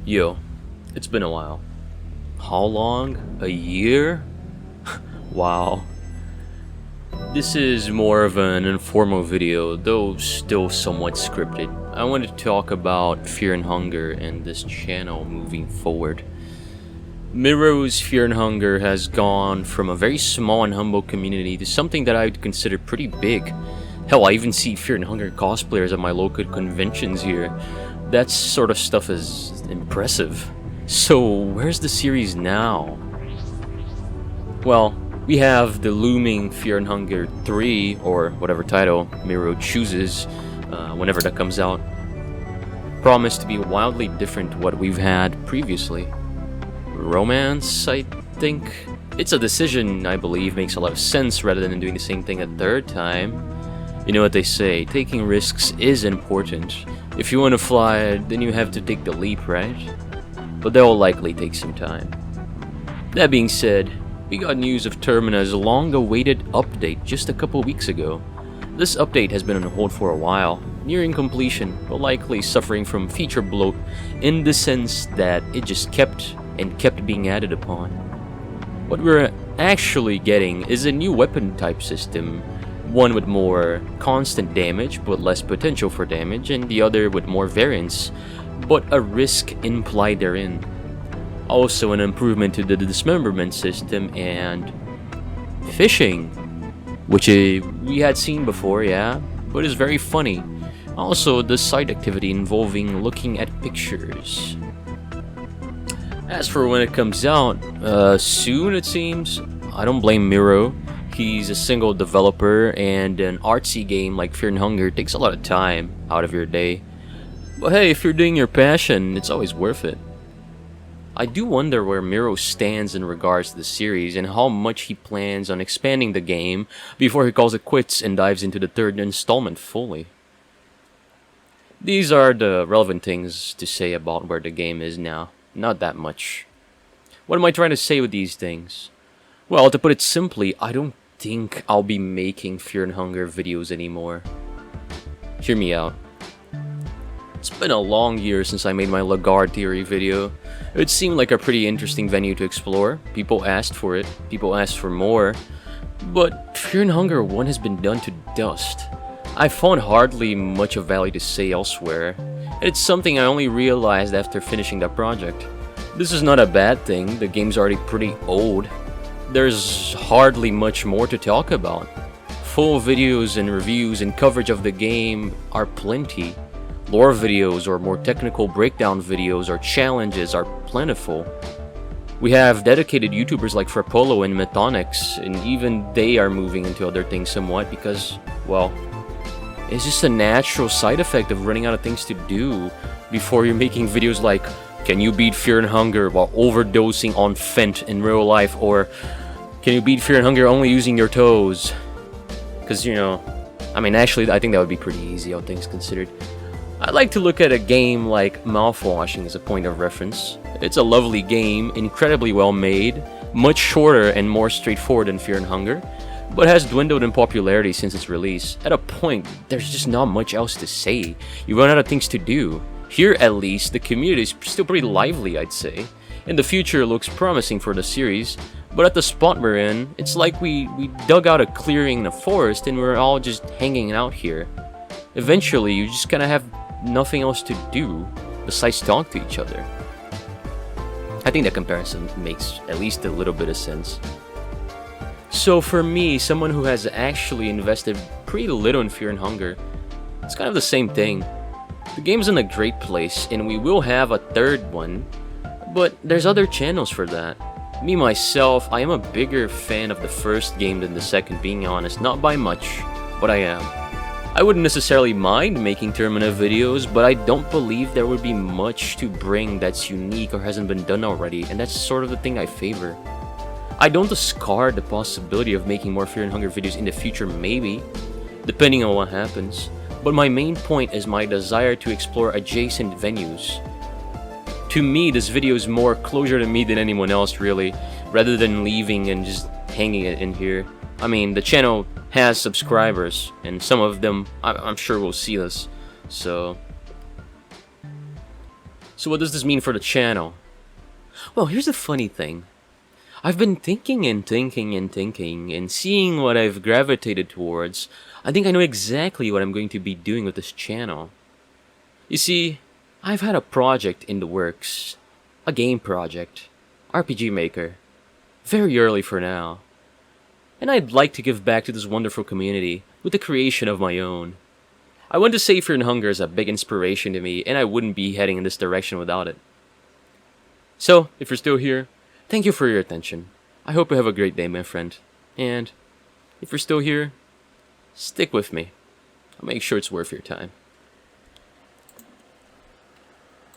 Yo, it's been a while. How long? A year? Wow. This is more of an informal video, though still somewhat scripted. I wanted to talk about Fear and Hunger and this channel moving forward. Miro's Fear and Hunger has gone from a very small and humble community to something that I would consider pretty big. Hell, I even see Fear and Hunger cosplayers at my local conventions here. That sort of stuff is impressive. So, where's the series now? Well, we have the looming Fear and Hunger 3, or whatever title Miro chooses, whenever that comes out. Promised to be wildly different to what we've had previously. Romance, I think? It's a decision I believe makes a lot of sense rather than doing the same thing a third time. You know what they say, taking risks is important. If you want to fly, then you have to take the leap, right? But that will likely take some time. That being said, we got news of Termina's long-awaited update just a couple weeks ago. This update has been on hold for a while, nearing completion, but likely suffering from feature bloat in the sense that it just kept being added upon. What we're actually getting is a new weapon type system, one with more constant damage but less potential for damage, and the other with more variance, but a risk implied therein. Also an improvement to the dismemberment system and fishing, which we had seen before, yeah, but is very funny. Also the side activity involving looking at pictures. As for when it comes out, soon it seems, I don't blame Miro. He's a single developer, and an artsy game like Fear and Hunger takes a lot of time out of your day. But hey, if you're doing your passion, it's always worth it. I do wonder where Miro stands in regards to the series and how much he plans on expanding the game before he calls it quits and dives into the third installment fully. These are the relevant things to say about where the game is now. Not that much. What am I trying to say with these things? Well, to put it simply, I don't think I'll be making Fear and Hunger videos anymore. Hear me out. It's been a long year since I made my Lagarde theory video. It seemed like a pretty interesting venue to explore. People asked for it, people asked for more. But Fear and Hunger 1 has been done to dust. I found hardly much of value to say elsewhere. It's something I only realized after finishing that project. This is not a bad thing, the game's already pretty old. There's hardly much more to talk about. Full videos and reviews and coverage of the game are plenty. Lore videos or more technical breakdown videos or challenges are plentiful. We have dedicated YouTubers like Frapolo and Metonics, and even they are moving into other things somewhat because, well, it's just a natural side effect of running out of things to do before you're making videos like, can you beat Fear and Hunger while overdosing on Fent in real life, or can you beat Fear and Hunger only using your toes? Because, you know, I mean, actually, I think that would be pretty easy, all things considered. I like to look at a game like Mouthwashing as a point of reference. It's a lovely game, incredibly well made, much shorter and more straightforward than Fear and Hunger, but has dwindled in popularity since its release. At a point, there's just not much else to say. You run out of things to do. Here, at least, the community is still pretty lively, I'd say, and the future looks promising for the series, but at the spot we're in, it's like we dug out a clearing in the forest and we're all just hanging out here. Eventually, you just kinda have nothing else to do besides talk to each other. I think that comparison makes at least a little bit of sense. So for me, someone who has actually invested pretty little in Fear and Hunger, it's kind of the same thing. The game's in a great place, and we will have a third one, but there's other channels for that. Me myself, I am a bigger fan of the first game than the second, being honest, not by much, but I am. I wouldn't necessarily mind making Termina videos, but I don't believe there would be much to bring that's unique or hasn't been done already, and that's sort of the thing I favor. I don't discard the possibility of making more Fear and Hunger videos in the future, maybe, depending on what happens, but my main point is my desire to explore adjacent venues. To me, this video is more closure to me than anyone else, really, rather than leaving and just hanging it in here. I mean, the channel has subscribers, and some of them I'm sure will see this, so So what does this mean for the channel? Well, here's the funny thing. I've been thinking and thinking and thinking, and seeing what I've gravitated towards, I think I know exactly what I'm going to be doing with this channel. You see, I've had a project in the works. A game project. RPG Maker. Very early for now. And I'd like to give back to this wonderful community with the creation of my own. I want to say Fear and Hunger is a big inspiration to me, and I wouldn't be heading in this direction without it. So, if you're still here, thank you for your attention. I hope you have a great day, my friend. And if you're still here, stick with me. I'll make sure it's worth your time.